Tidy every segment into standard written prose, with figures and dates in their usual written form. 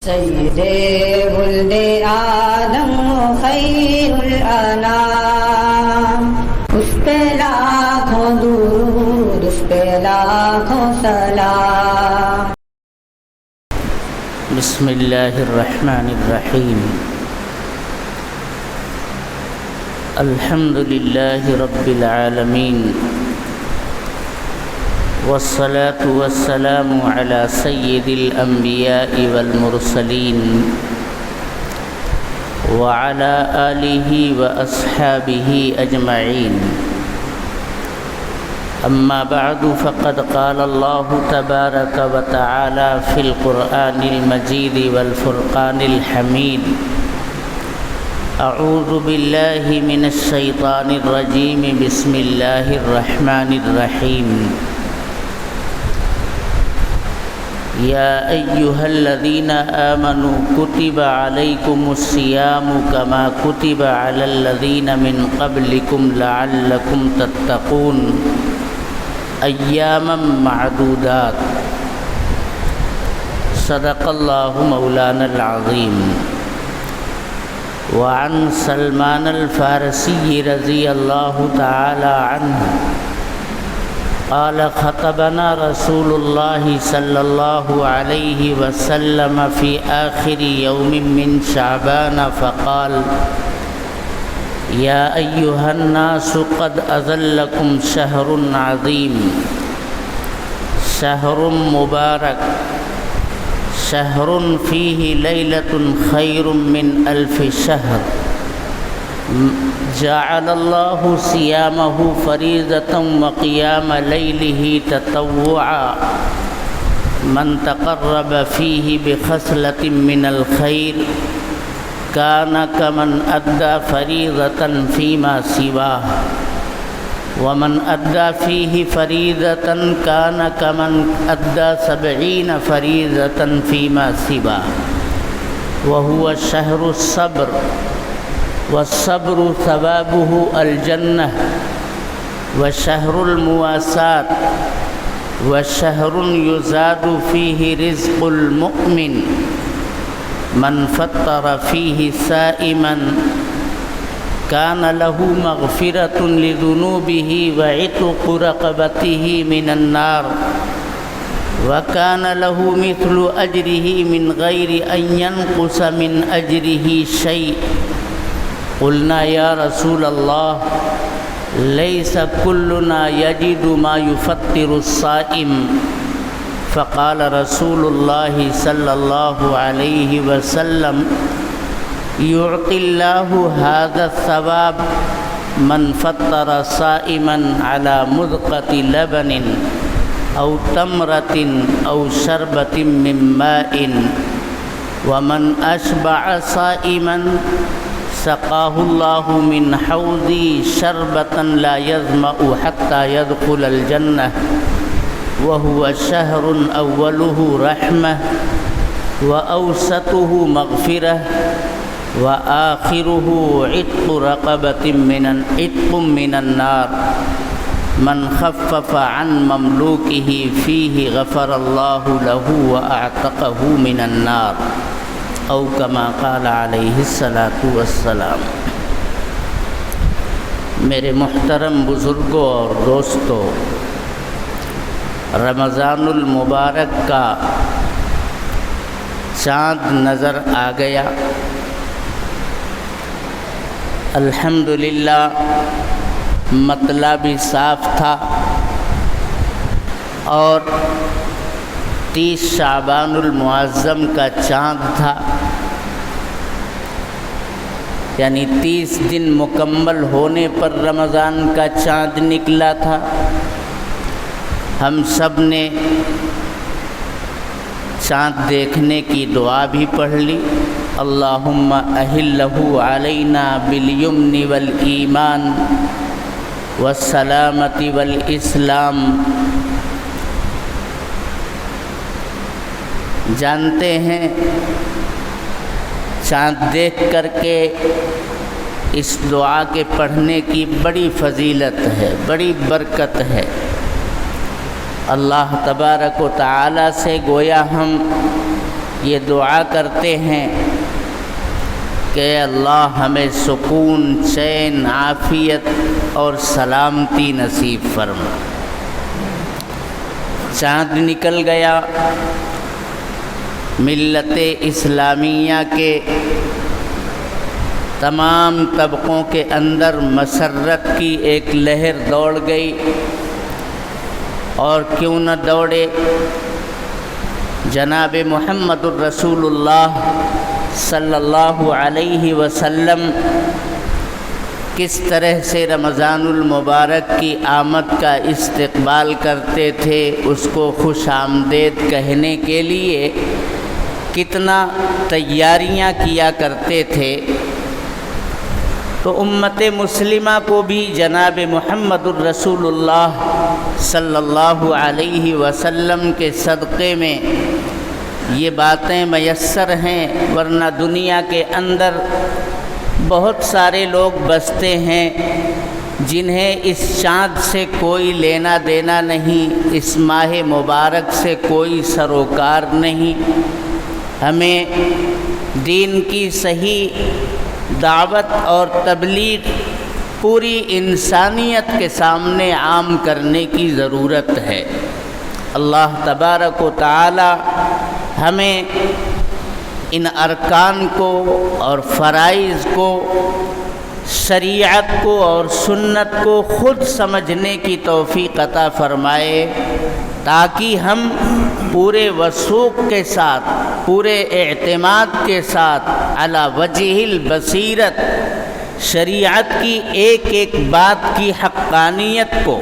سید ولد آدم خیر الانام، اس پہ لاکھوں درود، اس پہ لاکھوں سلام۔ بسم اللہ الرحمن الرحیم۔ الحمد للہ رب العالمین، والصلاة والسلام على سید الانبیاء والمرسلین وعلى آلہ واصحابہ اجمعین۔ اما بعد فقد قال اللہ تبارک وتعالی فی القرآن المجید والفرقان الحمید۔ اعوذ باللہ من الشیطان الرجیم، بسم اللہ الرحمن الرحیم۔ یا ایہا الذین آمنوا کتب علیکم الصیام کما کتب علی الذین من قبلکم لعلکم تتقون ایاما معدودات۔ صدق اللہ مولانا العظیم۔ وعن سلمان الفارسی رضی اللہ تعالی عنہ قال خطبنا رسول اللہ صلی اللہ علیہ وسلم فی آخر یوم من شعبان فقال یا ایہا الناس قد اظلکم شہر عظیم، شہر مبارک، شہر فیہ لیلۃ خیر من الف شہر، جعل اللہ صیامہ فریضۃ وقیام لیلہ تطوعا، من تقرب فیہ بخصلۃ من الخیر کان کمن ادى فریضۃ فیما سواہ، ومن ادى فیہ فریضۃ کان کمن ادى 70 فریضۃ فیما سواہ، وہو شہر الصبر، والصبر ثوابه الجنہ، وشہر المواساة، وشہر یزاد فیہ رزق المؤمن، من فطر فیہ صائما کان لہ مغفرۃ لذنوبہ وعتق رقبتہ من النار، وکان لہ مثل اجرہ من غیر ان ینقص من اجرہ شیء۔ قلنا یا رسول اللہ لیس کلنا یجد ما یفطر الصائم، فقال رسول اللہ صلی اللہ علیہ وسلم یعطی اللہ ھذا الثواب من فطر صائما علی مذقۃ لبن او تمرۃ او شربۃ من ماء، ومن اشبع صائما سقاہ اللہ من حوضی شربۃ لا یظمأ حتی یدخل الجنہ، وہو شہر اولہ رحمہ واوسطہ مغفرہ وآخرہ عتق رقبۃ من النار، من خفف عن مملوکہ فیہ غفر اللہ لہ واعتقہ من النار، او کما قال علیہ الصلاۃ والسلام۔ میرے محترم بزرگوں اور دوستوں، رمضان المبارک کا چاند نظر آ گیا۔ الحمدللہ مطلع بھی صاف تھا، اور 30 شعبان المعظم کا چاند تھا، یعنی 30 دن مکمل ہونے پر رمضان کا چاند نکلا تھا۔ ہم سب نے چاند دیکھنے کی دعا بھی پڑھ لی، اللہم اہلہ علینا بالیمن والایمان والسلامۃ والاسلام۔ جانتے ہیں چاند دیکھ کر کے اس دعا کے پڑھنے کی بڑی فضیلت ہے، بڑی برکت ہے۔ اللہ تبارک و تعالی سے گویا ہم یہ دعا کرتے ہیں کہ اللہ ہمیں سکون، چین، عافیت اور سلامتی نصیب فرما۔ چاند نکل گیا، ملت اسلامیہ کے تمام طبقوں کے اندر مسرت کی ایک لہر دوڑ گئی، اور کیوں نہ دوڑے، جناب محمد الرسول اللہ صلی اللہ علیہ وسلم کس طرح سے رمضان المبارک کی آمد کا استقبال کرتے تھے، اس کو خوش آمدید کہنے کے لیے کتنا تیاریاں کیا کرتے تھے۔ تو امت مسلمہ کو بھی جناب محمد الرسول اللہ صلی اللہ علیہ وسلم کے صدقے میں یہ باتیں میسر ہیں، ورنہ دنیا کے اندر بہت سارے لوگ بستے ہیں جنہیں اس چاند سے کوئی لینا دینا نہیں، اس ماہ مبارک سے کوئی سروکار نہیں۔ ہمیں دین کی صحیح دعوت اور تبلیغ پوری انسانیت کے سامنے عام کرنے کی ضرورت ہے۔ اللہ تبارک و تعالی ہمیں ان ارکان کو اور فرائض کو، شریعت کو اور سنت کو خود سمجھنے کی توفیق عطا فرمائے، تاکہ ہم پورے وثوق کے ساتھ، پورے اعتماد کے ساتھ، علی وجہ البصیرت شریعت کی ایک ایک بات کی حقانیت کو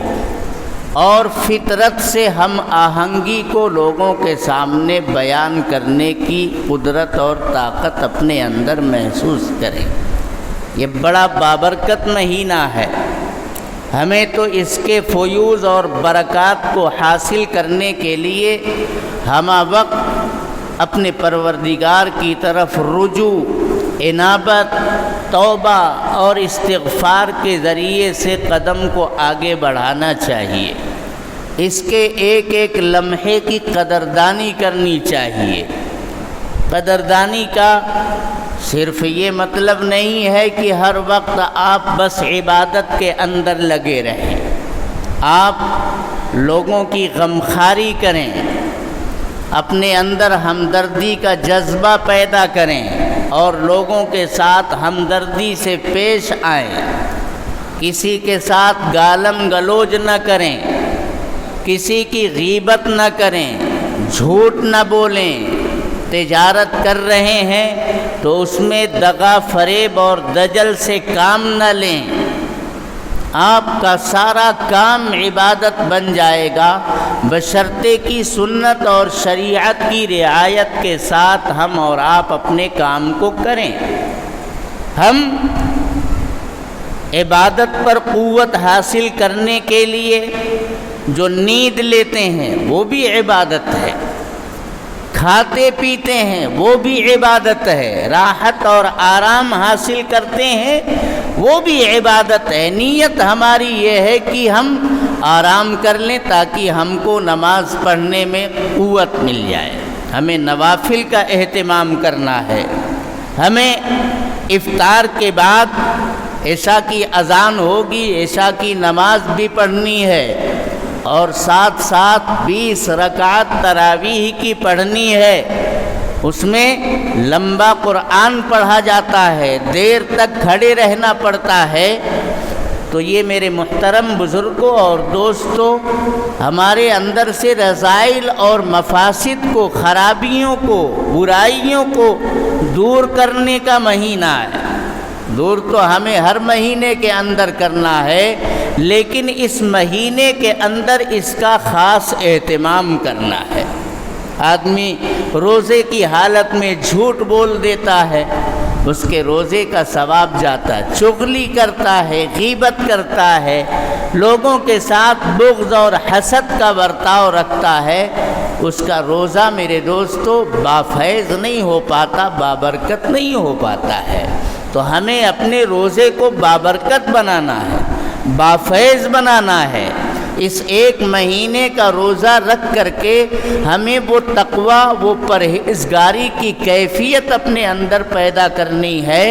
اور فطرت سے ہم آہنگی کو لوگوں کے سامنے بیان کرنے کی قدرت اور طاقت اپنے اندر محسوس کریں۔ یہ بڑا بابرکت مہینہ ہے، ہمیں تو اس کے فیوز اور برکات کو حاصل کرنے کے لیے ہمہ وقت اپنے پروردگار کی طرف رجوع، انابت، توبہ اور استغفار کے ذریعے سے قدم کو آگے بڑھانا چاہیے۔ اس کے ایک ایک لمحے کی قدردانی کرنی چاہیے۔ قدردانی کا صرف یہ مطلب نہیں ہے کہ ہر وقت آپ بس عبادت کے اندر لگے رہیں، آپ لوگوں کی غمخواری کریں، اپنے اندر ہمدردی کا جذبہ پیدا کریں اور لوگوں کے ساتھ ہمدردی سے پیش آئیں، کسی کے ساتھ گالم گلوچ نہ کریں، کسی کی غیبت نہ کریں، جھوٹ نہ بولیں۔ تجارت کر رہے ہیں تو اس میں دغا، فریب اور دجل سے کام نہ لیں، آپ کا سارا کام عبادت بن جائے گا، بشرطے کی سنت اور شریعت کی رعایت کے ساتھ ہم اور آپ اپنے کام کو کریں۔ ہم عبادت پر قوت حاصل کرنے کے لیے جو نیند لیتے ہیں وہ بھی عبادت ہے، کھاتے پیتے ہیں وہ بھی عبادت ہے، راحت اور آرام حاصل کرتے ہیں وہ بھی عبادت ہے۔ نیت ہماری یہ ہے کہ ہم آرام کر لیں تاکہ ہم کو نماز پڑھنے میں قوت مل جائے۔ ہمیں نوافل کا اہتمام کرنا ہے، ہمیں افطار کے بعد عشاء کی اذان ہوگی، عشاء کی نماز بھی پڑھنی ہے، اور ساتھ ساتھ 20 رکعت تراویح کی پڑھنی ہے۔ اس میں لمبا قرآن پڑھا جاتا ہے، دیر تک کھڑے رہنا پڑتا ہے۔ تو یہ میرے محترم بزرگوں اور دوستوں، ہمارے اندر سے رذائل اور مفاسد کو، خرابیوں کو، برائیوں کو دور کرنے کا مہینہ ہے۔ دور تو ہمیں ہر مہینے کے اندر کرنا ہے، لیکن اس مہینے کے اندر اس کا خاص اہتمام کرنا ہے۔ آدمی روزے کی حالت میں جھوٹ بول دیتا ہے، اس کے روزے کا ثواب جاتا ہے۔ چغلی کرتا ہے، غیبت کرتا ہے، لوگوں کے ساتھ بغض اور حسد کا برتاؤ رکھتا ہے، اس کا روزہ میرے دوستو بافیض نہیں ہو پاتا، بابرکت نہیں ہو پاتا ہے۔ تو ہمیں اپنے روزے کو بابرکت بنانا ہے، بافیض بنانا ہے، اس ایک مہینے کا روزہ رکھ کر کے ہمیں وہ تقوی، وہ پرہیزگاری کی کیفیت اپنے اندر پیدا کرنی ہے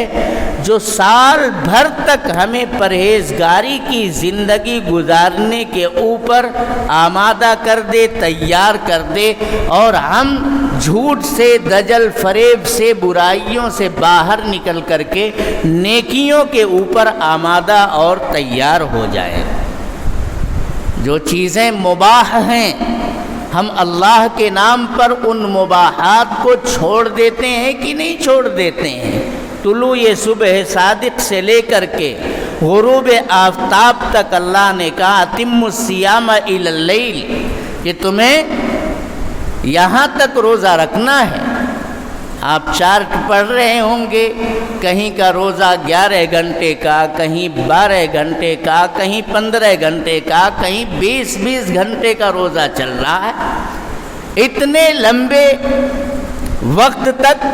جو سال بھر تک ہمیں پرہیزگاری کی زندگی گزارنے کے اوپر آمادہ کر دے، تیار کر دے، اور ہم جھوٹ سے، دجل فریب سے، برائیوں سے باہر نکل کر کے نیکیوں کے اوپر آمادہ اور تیار ہو جائیں۔ جو چیزیں مباح ہیں ہم اللہ کے نام پر ان مباحات کو چھوڑ دیتے ہیں کہ نہیں چھوڑ دیتے ہیں؟ طلوع صبح صادق سے لے کر کے غروب آفتاب تک اللہ نے کہا اتم الصیام الی اللیل، کہ تمہیں یہاں تک روزہ رکھنا ہے۔ آپ چارٹ پڑھ رہے ہوں گے، کہیں کا روزہ 11 گھنٹے کا، کہیں 12 گھنٹے کا، کہیں 15 گھنٹے کا، کہیں 20 گھنٹے کا روزہ چل رہا ہے۔ اتنے لمبے وقت تک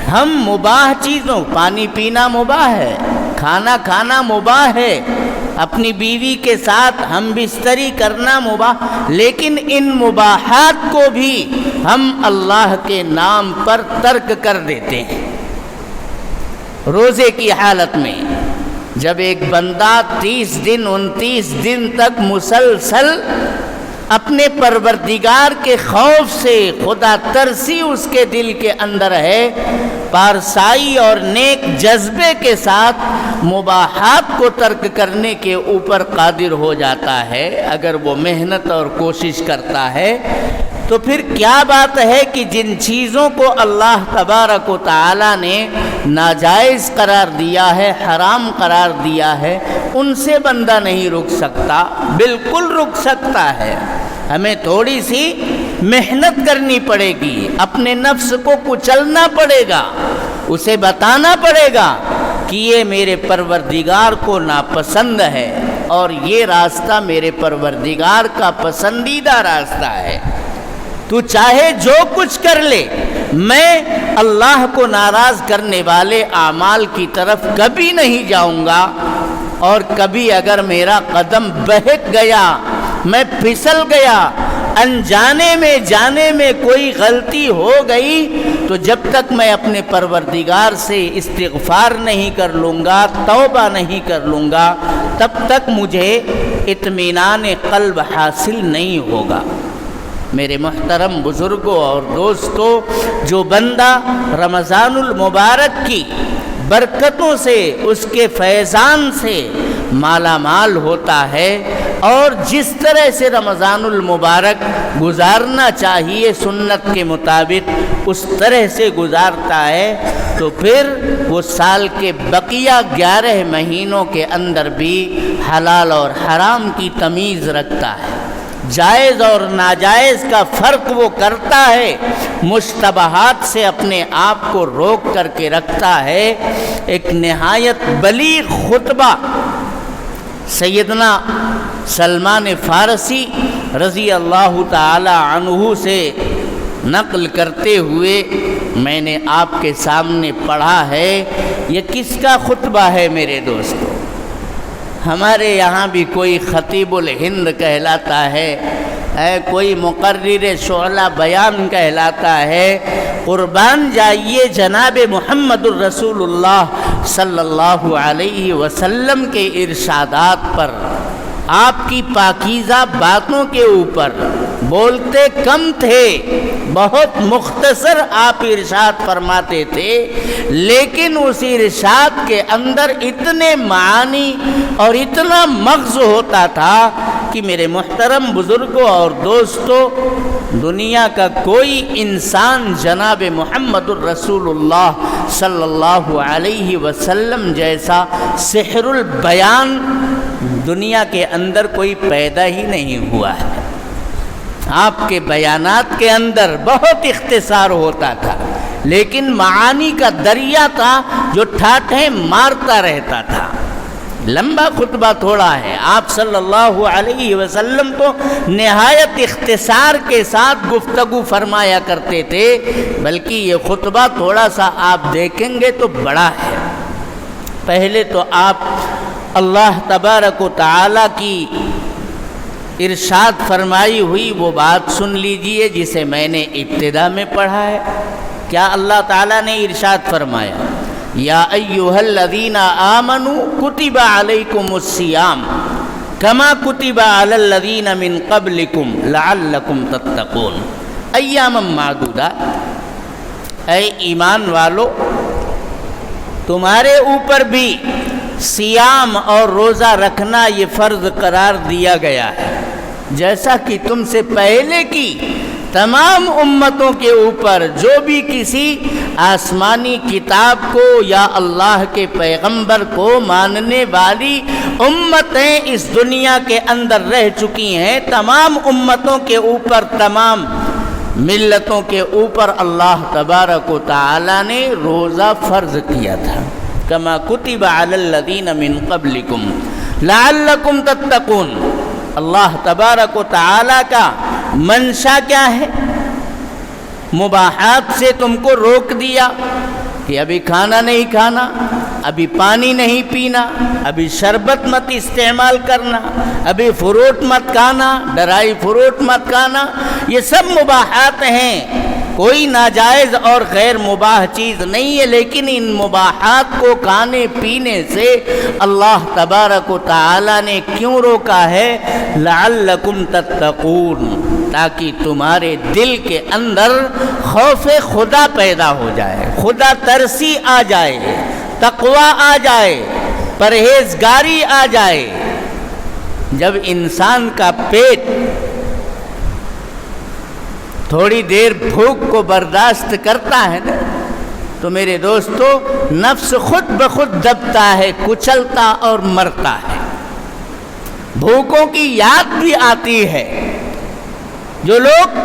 ہم مباح چیزوں، پانی پینا مباح ہے، کھانا کھانا مباح ہے، اپنی بیوی کے ساتھ ہم بستری کرنا مباح، لیکن ان مباحات کو بھی ہم اللہ کے نام پر ترک کر دیتے ہیں۔ روزے کی حالت میں جب ایک بندہ 30 دن 29 دن تک مسلسل اپنے پروردگار کے خوف سے، خدا ترسی اس کے دل کے اندر ہے، پارسائی اور نیک جذبے کے ساتھ مباحات کو ترک کرنے کے اوپر قادر ہو جاتا ہے، اگر وہ محنت اور کوشش کرتا ہے، تو پھر کیا بات ہے کہ جن چیزوں کو اللہ تبارک و تعالی نے ناجائز قرار دیا ہے، حرام قرار دیا ہے، ان سے بندہ نہیں رک سکتا؟ بالکل رک سکتا ہے۔ ہمیں تھوڑی سی محنت کرنی پڑے گی، اپنے نفس کو کچلنا پڑے گا، اسے بتانا پڑے گا کہ یہ میرے پروردگار کو ناپسند ہے اور یہ راستہ میرے پروردگار کا پسندیدہ راستہ ہے۔ تو چاہے جو کچھ کر لے، میں اللہ کو ناراض کرنے والے اعمال کی طرف کبھی نہیں جاؤں گا، اور کبھی اگر میرا قدم بہک گیا، میں پھسل گیا، انجانے میں جانے میں کوئی غلطی ہو گئی، تو جب تک میں اپنے پروردگار سے استغفار نہیں کر لوں گا، توبہ نہیں کر لوں گا، تب تک مجھے اطمینان قلب حاصل نہیں ہوگا۔ میرے محترم بزرگوں اور دوستوں، جو بندہ رمضان المبارک کی برکتوں سے، اس کے فیضان سے مالا مال ہوتا ہے، اور جس طرح سے رمضان المبارک گزارنا چاہیے سنت کے مطابق اس طرح سے گزارتا ہے، تو پھر وہ سال کے بقیہ 11 مہینوں کے اندر بھی حلال اور حرام کی تمیز رکھتا ہے، جائز اور ناجائز کا فرق وہ کرتا ہے، مشتبہات سے اپنے آپ کو روک کر کے رکھتا ہے۔ ایک نہایت بلیغ خطبہ سیدنا سلمان فارسی رضی اللہ تعالی عنہ سے نقل کرتے ہوئے میں نے آپ کے سامنے پڑھا ہے۔ یہ کس کا خطبہ ہے میرے دوستو؟ ہمارے یہاں بھی کوئی خطیب الہند کہلاتا ہے، کوئی مقرر شعلہ بیان کہلاتا ہے۔ قربان جائیے جناب محمد الرسول اللہ صلی اللہ علیہ وسلم کے ارشادات پر، آپ کی پاکیزہ باتوں کے اوپر۔ بولتے کم تھے، بہت مختصر آپ ارشاد فرماتے تھے، لیکن اس ارشاد کے اندر اتنے معانی اور اتنا مغز ہوتا تھا کہ میرے محترم بزرگوں اور دوستوں، دنیا کا کوئی انسان جناب محمد الرسول اللہ صلی اللہ علیہ وسلم جیسا سحر البیان دنیا کے اندر کوئی پیدا ہی نہیں ہوا ہے۔ آپ کے بیانات کے اندر بہت اختصار ہوتا تھا، لیکن معانی کا دریا تھا جو ٹھاٹھیں مارتا رہتا تھا۔ لمبا خطبہ تھوڑا ہے، آپ صلی اللہ علیہ وسلم تو نہایت اختصار کے ساتھ گفتگو فرمایا کرتے تھے، بلکہ یہ خطبہ تھوڑا سا آپ دیکھیں گے تو بڑا ہے۔ پہلے تو آپ اللہ تبارک و تعالی کی ارشاد فرمائی ہوئی وہ بات سن لیجئے جسے میں نے ابتدا میں پڑھا ہے۔ کیا اللہ تعالیٰ نے ارشاد فرمایا؟ یا ایھا الذین آمنوا کتب علیکم الصیام کما کتب علی الذین من قبلکم لعلکم تتقون ایاما معدودات۔ اے ایمان والو، تمہارے اوپر بھی صیام اور روزہ رکھنا یہ فرض قرار دیا گیا ہے، جیسا کہ تم سے پہلے کی تمام امتوں کے اوپر جو بھی کسی آسمانی کتاب کو یا اللہ کے پیغمبر کو ماننے والی امتیں اس دنیا کے اندر رہ چکی ہیں، تمام امتوں کے اوپر، تمام ملتوں کے اوپر اللہ تبارک و تعالی نے روزہ فرض کیا تھا۔ کما کتب علی الذین من قبلکم لعلکم تتقون۔ اللہ تبارک و تعالی کا منشا کیا ہے؟ مباحات سے تم کو روک دیا کہ ابھی کھانا نہیں کھانا، ابھی پانی نہیں پینا، ابھی شربت مت استعمال کرنا، ابھی فروٹ مت کھانا، ڈرائی فروٹ مت کھانا، یہ سب مباحات ہیں، کوئی ناجائز اور غیر مباح چیز نہیں ہے، لیکن ان مباحات کو کھانے پینے سے اللہ تبارک و تعالی نے کیوں روکا ہے؟ لعلکم تتقون، تاکہ تمہارے دل کے اندر خوف خدا پیدا ہو جائے، خدا ترسی آ جائے، تقوی آ جائے، پرہیزگاری آ جائے۔ جب انسان کا پیٹ تھوڑی دیر بھوک کو برداشت کرتا ہے نا، تو میرے دوستو نفس خود بخود دبتا ہے، کچلتا اور مرتا ہے۔ بھوکوں کی یاد بھی آتی ہے۔ جو لوگ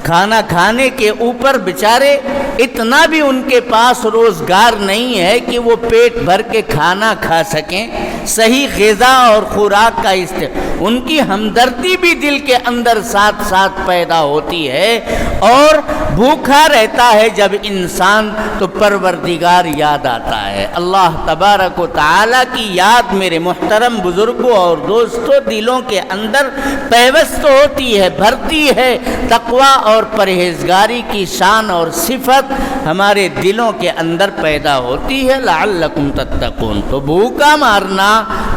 کھانا کھانے کے اوپر بیچارے اتنا بھی ان کے پاس روزگار نہیں ہے کہ وہ پیٹ بھر کے کھانا کھا سکیں، صحیح غذا اور خوراک کا ان کی ہمدردی بھی دل کے اندر ساتھ ساتھ پیدا ہوتی ہے، اور بھوکا رہتا ہے جب انسان تو پروردگار یاد آتا ہے۔ اللہ تبارک و تعالیٰ کی یاد میرے محترم بزرگوں اور دوستوں دلوں کے اندر پیوست ہوتی ہے، بھرتی ہے۔ تقوی اور پرہیزگاری کی شان اور صفت ہمارے دلوں کے اندر پیدا ہوتی ہے۔ لعلکم تتقون، تو بھوکا مارنا،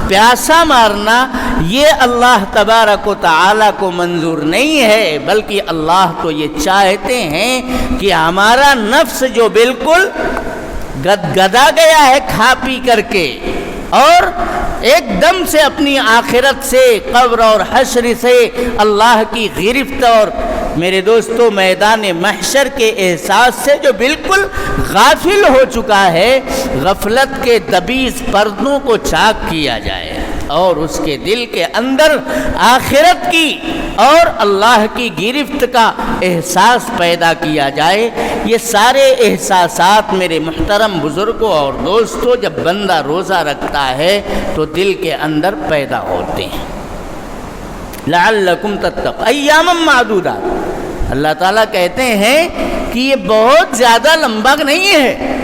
پیاسا مارنا یہ اللہ تبارک و تعالیٰ کو منظور نہیں ہے، بلکہ اللہ تو یہ چاہتے ہیں کہ ہمارا نفس جو بالکل گدگدا گیا ہے کھا پی کر کے، اور ایک دم سے اپنی آخرت سے، قبر اور حشر سے، اللہ کی گرفت اور میرے دوستو میدان محشر کے احساس سے جو بالکل غافل ہو چکا ہے، غفلت کے دبیس پردوں کو چاک کیا جائے اور اس کے دل کے اندر آخرت کی اور اللہ کی گرفت کا احساس پیدا کیا جائے۔ یہ سارے احساسات میرے محترم بزرگوں اور دوستوں جب بندہ روزہ رکھتا ہے تو دل کے اندر پیدا ہوتے ہیں۔ لعلکم تتقون ایاما معدودات، اللہ تعالیٰ کہتے ہیں کہ یہ بہت زیادہ لمبا نہیں ہے،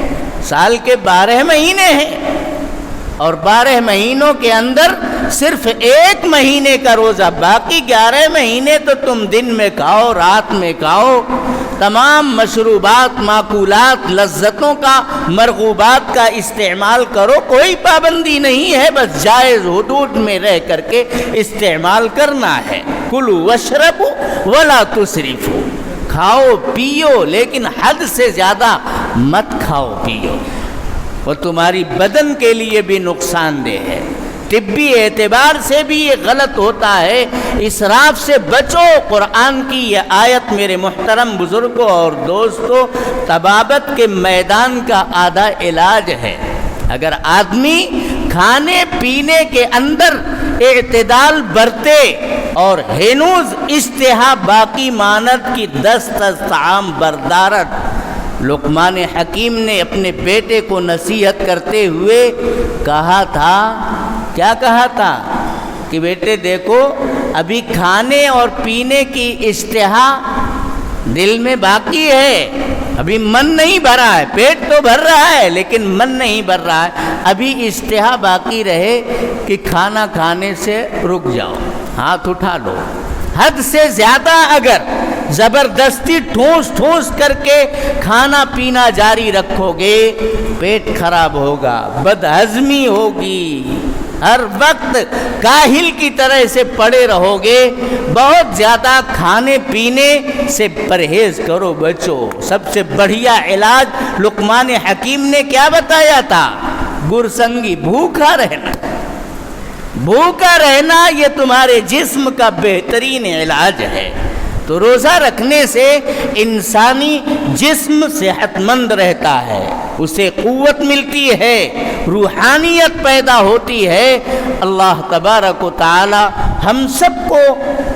سال کے 12 مہینے ہیں، اور 12 مہینوں کے اندر صرف ایک مہینے کا روزہ، باقی 11 مہینے تو تم دن میں کھاؤ، رات میں کھاؤ، تمام مشروبات، معقولات، لذتوں کا، مرغوبات کا استعمال کرو، کوئی پابندی نہیں ہے، بس جائز حدود میں رہ کر کے استعمال کرنا ہے۔ کلوا واشربوا ولا تسرفوا، کھاؤ پیو لیکن حد سے زیادہ مت کھاؤ پیو، وہ تمہاری بدن کے لیے بھی نقصان دہ ہے، طبی اعتبار سے بھی یہ غلط ہوتا ہے۔ اسراف سے بچو، قرآن کی یہ آیت میرے محترم بزرگوں اور دوستوں طبابت کے میدان کا آدھا علاج ہے۔ اگر آدمی کھانے پینے کے اندر اعتدال برتے اور ہنوز اشتہا باقی ماند کی دست از طعام بردارت، لقمان حکیم نے اپنے بیٹے کو نصیحت کرتے ہوئے کہا تھا، کیا کہا تھا کہ بیٹے دیکھو ابھی کھانے اور پینے کی اشتہا دل میں باقی ہے، ابھی من نہیں بھرا ہے، پیٹ تو بھر رہا ہے لیکن من نہیں بھر رہا ہے، ابھی اشتہا باقی رہے کہ کھانا کھانے سے رک جاؤ، ہاتھ اٹھا لو. حد سے زیادہ اگر زبردستی ٹھوس ٹھوس کر کے کھانا پینا جاری رکھو گے پیٹ خراب ہوگا، بد ہضمی ہوگی، ہر وقت کاہل کی طرح سے پڑے رہو گے. بہت زیادہ کھانے پینے سے پرہیز کرو بچو. سب سے بڑھیا علاج لقمان حکیم نے کیا بتایا تھا؟ گرسنگی، بھوکا رہنا. بھوکا رہنا یہ تمہارے جسم کا بہترین علاج ہے. تو روزہ رکھنے سے انسانی جسم صحت مند رہتا ہے، اسے قوت ملتی ہے، روحانیت پیدا ہوتی ہے. اللہ تبارک و تعالی ہم سب کو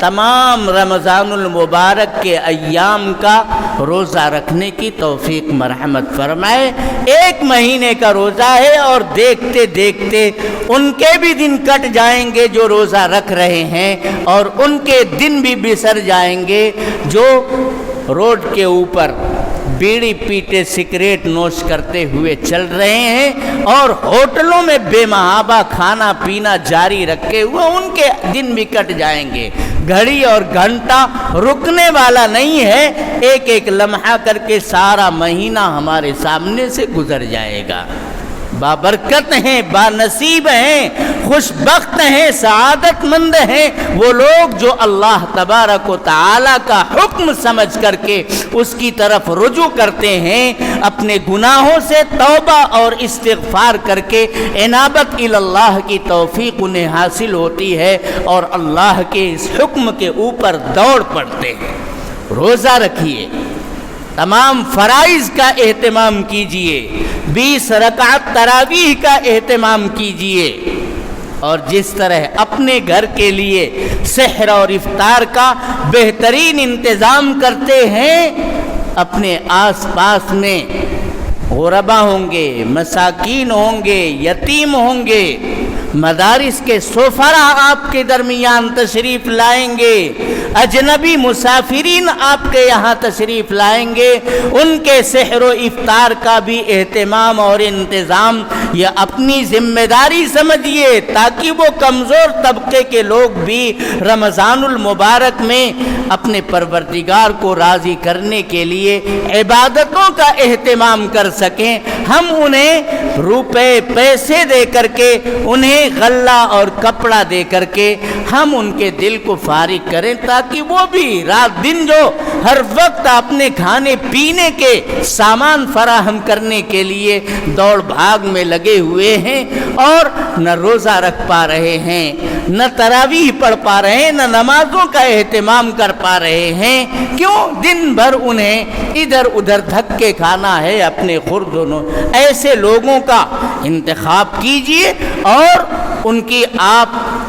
تمام رمضان المبارک کے ایام کا روزہ رکھنے کی توفیق مرحمت فرمائے. 1 مہینے کا روزہ ہے اور دیکھتے دیکھتے ان کے بھی دن کٹ جائیں گے جو روزہ رکھ رہے ہیں، اور ان کے دن بھی بسر جائیں گے جو روڈ کے اوپر بیڑی پیتے سگریٹ نوش کرتے ہوئے چل رہے ہیں اور ہوٹلوں میں بے محابہ کھانا پینا جاری رکھے ہوئے. ان کے دن بھی کٹ جائیں گے. گھڑی اور گھنٹہ رکنے والا نہیں ہے، ایک ایک لمحہ کر کے سارا مہینہ ہمارے سامنے سے گزر جائے گا. بابرکت ہیں، بانصیب ہیں، خوش بخت ہیں، سعادت مند ہیں وہ لوگ جو اللہ تبارک و تعالی کا حکم سمجھ کر کے اس کی طرف رجوع کرتے ہیں، اپنے گناہوں سے توبہ اور استغفار کر کے انابت الی اللہ کی توفیق انہیں حاصل ہوتی ہے اور اللہ کے اس حکم کے اوپر دوڑ پڑتے ہیں. روزہ رکھیے، تمام فرائض کا اہتمام کیجئے، 20 رکعت تراویح کا اہتمام کیجئے، اور جس طرح اپنے گھر کے لیے سحر اور افطار کا بہترین انتظام کرتے ہیں، اپنے آس پاس میں غربا ہوں گے، مساکین ہوں گے، یتیم ہوں گے، مدارس کے سفرا آپ کے درمیان تشریف لائیں گے، اجنبی مسافرین آپ کے یہاں تشریف لائیں گے، ان کے سحر و افطار کا بھی اہتمام اور انتظام یہ اپنی ذمہ داری سمجھیے، تاکہ وہ کمزور طبقے کے لوگ بھی رمضان المبارک میں اپنے پروردگار کو راضی کرنے کے لیے عبادتوں کا اہتمام کر سکیں. ہم انہیں روپے پیسے دے کر کے، انہیں غلہ اور کپڑا دے کر کے ہم ان کے دل کو فارغ کریں، تاکہ وہ بھی رات دن جو ہر وقت اپنے کھانے پینے کے سامان فراہم کرنے کے لیے دوڑ بھاگ میں لگے ہوئے ہیں اور نہ روزہ رکھ پا رہے ہیں، نہ تراویح پڑھ پا رہے ہیں، نہ نمازوں کا اہتمام کر پا رہے ہیں. کیوں؟ دن بھر انہیں ادھر ادھر دھکے کھانا ہے اپنے خردوں. ایسے لوگوں کا انتخاب کیجئے اور ان کی آپ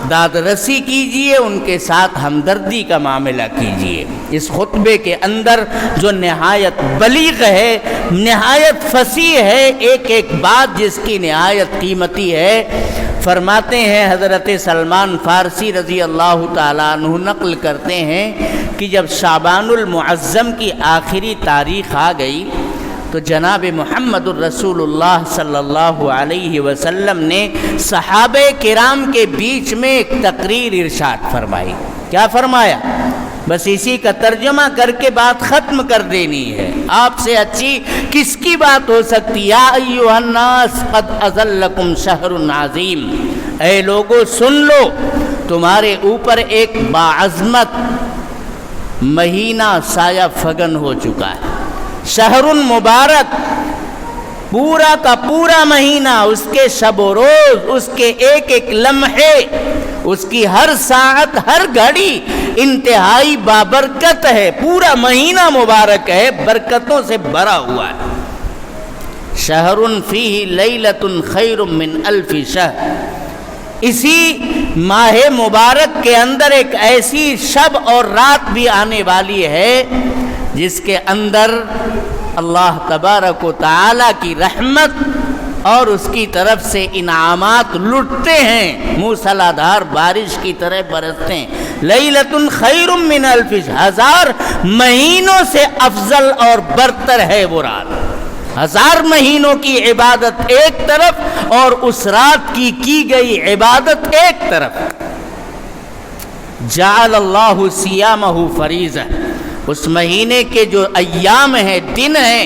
داد رسی کیجئے، ان کے ساتھ ہمدردی کا معاملہ کیجئے. اس خطبے کے اندر جو نہایت بلیغ ہے، نہایت فصیح ہے، ایک ایک بات جس کی نہایت قیمتی ہے، فرماتے ہیں حضرت سلمان فارسی رضی اللہ تعالیٰ عنہ نقل کرتے ہیں کہ جب شعبان المعظم کی آخری تاریخ آ گئی تو جناب محمد الرسول اللہ صلی اللہ علیہ وسلم نے صحابہ کرام کے بیچ میں ایک تقریر ارشاد فرمائی. کیا فرمایا؟ بس اسی کا ترجمہ کر کے بات ختم کر دینی ہے. آپ سے اچھی کس کی بات ہو سکتی؟ یا ایھا الناس قد اظلکم شہر عظیم، اے لوگو سن لو، تمہارے اوپر ایک باعظمت مہینہ سایہ فگن ہو چکا ہے. شہر مبارک، پورا کا پورا مہینہ، اس کے شب و روز، اس کے ایک ایک لمحے، اس کی ہر ساعت، ہر گھڑی انتہائی بابرکت ہے. پورا مہینہ مبارک ہے، برکتوں سے بھرا ہوا ہے. شہر فیہ لیلۃ خیر من الف شہر، اسی ماہ مبارک کے اندر ایک ایسی شب اور رات بھی آنے والی ہے جس کے اندر اللہ تبارک و تعالی کی رحمت اور اس کی طرف سے انعامات لٹتے ہیں، موسلا دھار بارش کی طرح برستے ہیں. لیلۃ خیر من الف شہر، 1000 مہینوں سے افضل اور برتر ہے وہ رات. 1000 مہینوں کی عبادت ایک طرف اور اس رات کی گئی عبادت ایک طرف. جعل اللہ صیامہ فریضہ، اس مہینے کے جو ایام ہیں، دن ہیں،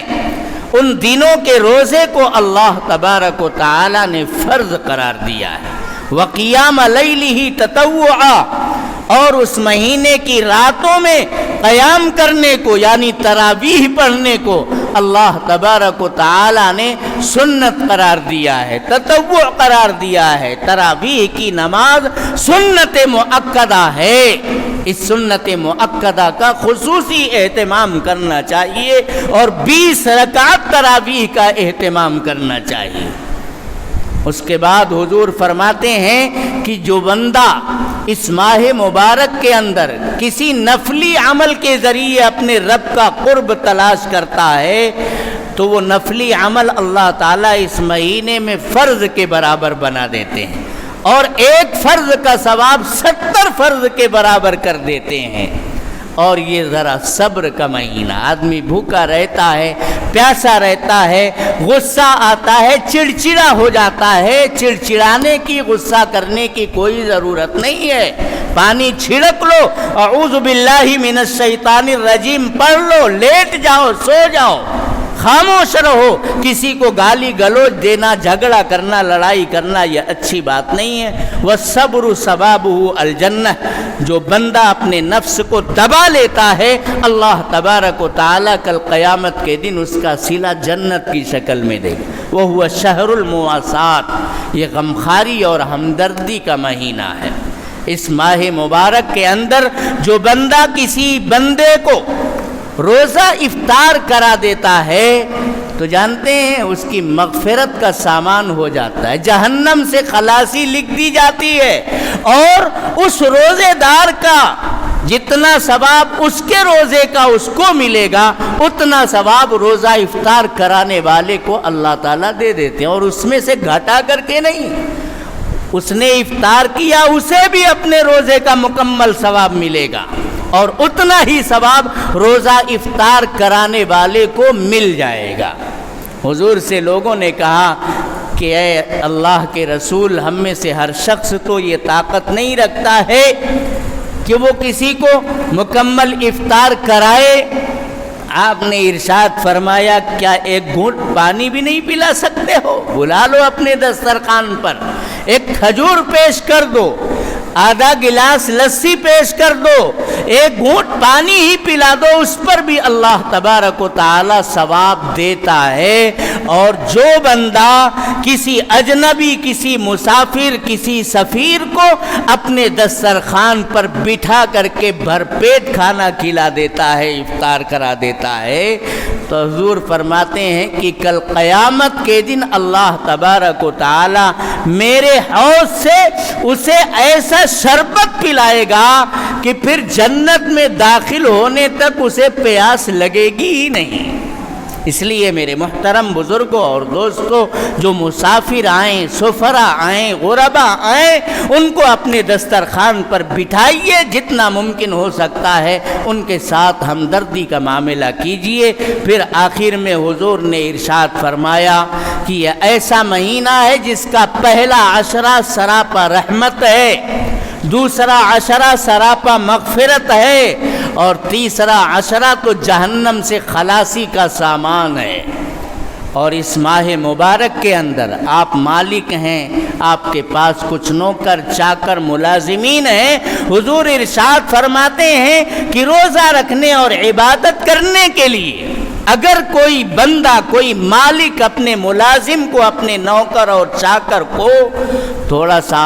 ان دنوں کے روزے کو اللہ تبارک و تعالی نے فرض قرار دیا ہے۔ وقیام لیلہ تطوعا، اور اس مہینے کی راتوں میں قیام کرنے کو یعنی تراویح پڑھنے کو اللہ تبارک و تعالی نے سنت قرار دیا ہے، تطوع قرار دیا ہے۔ تراویح کی نماز سنت مؤکدہ ہے، اس سنت مؤکدہ کا خصوصی اہتمام کرنا چاہیے اور 20 رکعت تراویح کا اہتمام کرنا چاہیے۔ اس کے بعد حضور فرماتے ہیں کہ جو بندہ اس ماہ مبارک کے اندر کسی نفلی عمل کے ذریعے اپنے رب کا قرب تلاش کرتا ہے تو وہ نفلی عمل اللہ تعالیٰ اس مہینے میں فرض کے برابر بنا دیتے ہیں، اور ایک فرض کا ثواب 70 فرض کے برابر کر دیتے ہیں۔ اور یہ ذرا صبر کا مہینہ، آدمی بھوکا رہتا ہے، پیاسا رہتا ہے، غصہ آتا ہے، چڑچڑا ہو جاتا ہے۔ چڑچڑانے کی، غصہ کرنے کی کوئی ضرورت نہیں ہے۔ پانی چھڑک لو، اعوذ باللہ من الشیطان الرجیم پڑھ لو، لیٹ جاؤ، سو جاؤ، خاموش رہو۔ کسی کو گالی گلوچ دینا، جھگڑا کرنا، لڑائی کرنا یہ اچھی بات نہیں ہے۔ والصبر ثوابہ الجنہ، جو بندہ اپنے نفس کو دبا لیتا ہے اللہ تبارک و تعالیٰ کل قیامت کے دن اس کا صلہ جنت کی شکل میں دے گا۔ وہو شہر المواسات، یہ غمخواری اور ہمدردی کا مہینہ ہے۔ اس ماہ مبارک کے اندر جو بندہ کسی بندے کو روزہ افطار کرا دیتا ہے تو جانتے ہیں اس کی مغفرت کا سامان ہو جاتا ہے، جہنم سے خلاصی لکھ دی جاتی ہے، اور اس روزے دار کا جتنا ثواب اس کے روزے کا اس کو ملے گا اتنا ثواب روزہ افطار کرانے والے کو اللہ تعالیٰ دے دیتے ہیں، اور اس میں سے گھٹا کر کے نہیں۔ اس نے افطار کیا، اسے بھی اپنے روزے کا مکمل ثواب ملے گا، اور اتنا ہی ثواب روزہ افطار کرانے والے کو مل جائے گا۔ حضور سے لوگوں نے کہا کہ اے اللہ کے رسول، ہم میں سے ہر شخص تو یہ طاقت نہیں رکھتا ہے کہ وہ کسی کو مکمل افطار کرائے۔ آپ نے ارشاد فرمایا کیا ایک گھونٹ پانی بھی نہیں پلا سکتے ہو؟ بلا لو اپنے دسترخوان پر، ایک کھجور پیش کر دو، آدھا گلاس لسی پیش کر دو، ایک گھونٹ پانی ہی پلا دو، اس پر بھی اللہ تبارک و تعالی ثواب دیتا ہے۔ اور جو بندہ کسی اجنبی، کسی مسافر، کسی سفیر کو اپنے دسترخوان پر بٹھا کر کے بھر پیٹ کھانا کھلا دیتا ہے، افطار کرا دیتا ہے، تو حضور فرماتے ہیں کہ کل قیامت کے دن اللہ تبارک و تعالی میرے حوض سے اسے ایسا شربت پلائے گا کہ پھر جنت میں داخل ہونے تک اسے پیاس لگے گی ہی نہیں۔ اس لیے میرے محترم بزرگوں اور دوستوں، جو مسافر آئیں، سفرا آئیں، غربا آئیں، ان کو اپنے دسترخوان پر بٹھائیے، جتنا ممکن ہو سکتا ہے ان کے ساتھ ہمدردی کا معاملہ کیجیے۔ پھر آخر میں حضور نے ارشاد فرمایا کہ یہ ایسا مہینہ ہے جس کا پہلا عشرہ سراپا رحمت ہے، دوسرا عشرہ سراپا مغفرت ہے، اور تیسرا عشرہ تو جہنم سے خلاصی کا سامان ہے۔ اور اس ماہ مبارک کے اندر آپ مالک ہیں، آپ کے پاس کچھ نوکر چاکر ملازمین ہیں، حضور ارشاد فرماتے ہیں کہ روزہ رکھنے اور عبادت کرنے کے لیے اگر کوئی بندہ، کوئی مالک اپنے ملازم کو، اپنے نوکر اور چاکر کو تھوڑا سا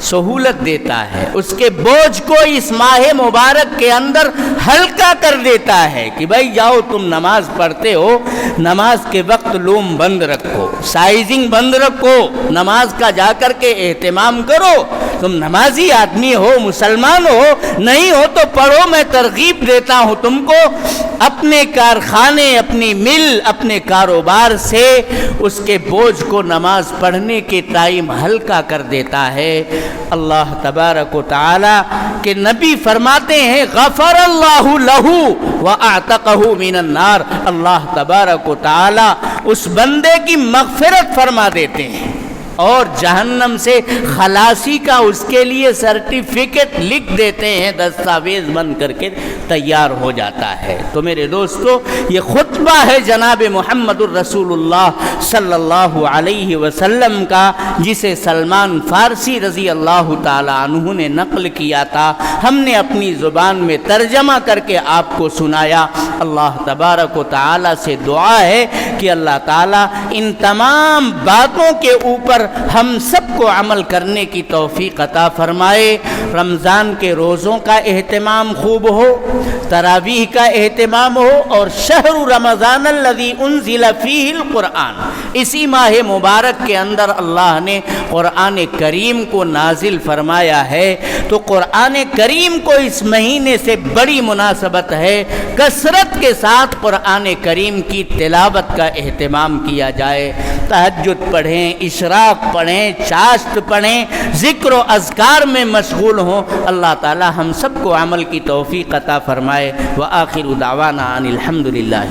سہولت دیتا ہے، اس کے بوجھ کو اس ماہ مبارک کے اندر ہلکا کر دیتا ہے کہ بھائی جاؤ تم نماز پڑھتے ہو، نماز کے وقت لوم بند رکھو، سائزنگ بند رکھو، نماز کا جا کر کے اہتمام کرو، تم نمازی آدمی ہو، مسلمان ہو، نہیں ہو تو پڑھو، میں ترغیب دیتا ہوں تم کو۔ اپنے کارخانے، اپنی مل، اپنے کاروبار سے اس کے بوجھ کو نماز پڑھنے کے ٹائم ہلکا کر دیتا ہے۔ اللہ تبارک و تعالی کے نبی فرماتے ہیں غفر اللہ لہو واعتقہ من النار، اللہ تبارک و تعالی اس بندے کی مغفرت فرما دیتے ہیں، اور جہنم سے خلاصی کا اس کے لیے سرٹیفکیٹ لکھ دیتے ہیں، دستاویز بن کر کے تیار ہو جاتا ہے۔ تو میرے دوستو، یہ خطبہ ہے جناب محمد الرسول اللہ صلی اللہ علیہ وسلم کا، جسے سلمان فارسی رضی اللہ تعالی عنہ نے نقل کیا تھا، ہم نے اپنی زبان میں ترجمہ کر کے آپ کو سنایا۔ اللہ تبارک و تعالی سے دعا ہے کہ اللہ تعالی ان تمام باتوں کے اوپر ہم سب کو عمل کرنے کی توفیق عطا فرمائے۔ رمضان کے روزوں کا اہتمام خوب ہو، تراویح کا اہتمام ہو، اور شہر رمضان الذی انزل فیہ القرآن، اسی ماہ مبارک کے اندر اللہ نے قرآن کریم کو نازل فرمایا ہے، تو قرآن کریم کو اس مہینے سے بڑی مناسبت ہے، کثرت کے ساتھ قرآن کریم کی تلاوت کا اہتمام کیا جائے، تہجد پڑھیں، اشراق پڑھیں، چاشت پڑھیں، ذکر و اذکار میں مشغول ہوں۔ اللہ تعالی ہم سب کو عمل کی توفیق عطا فرمائے۔ وآخر دعوانا ان الحمد للہ۔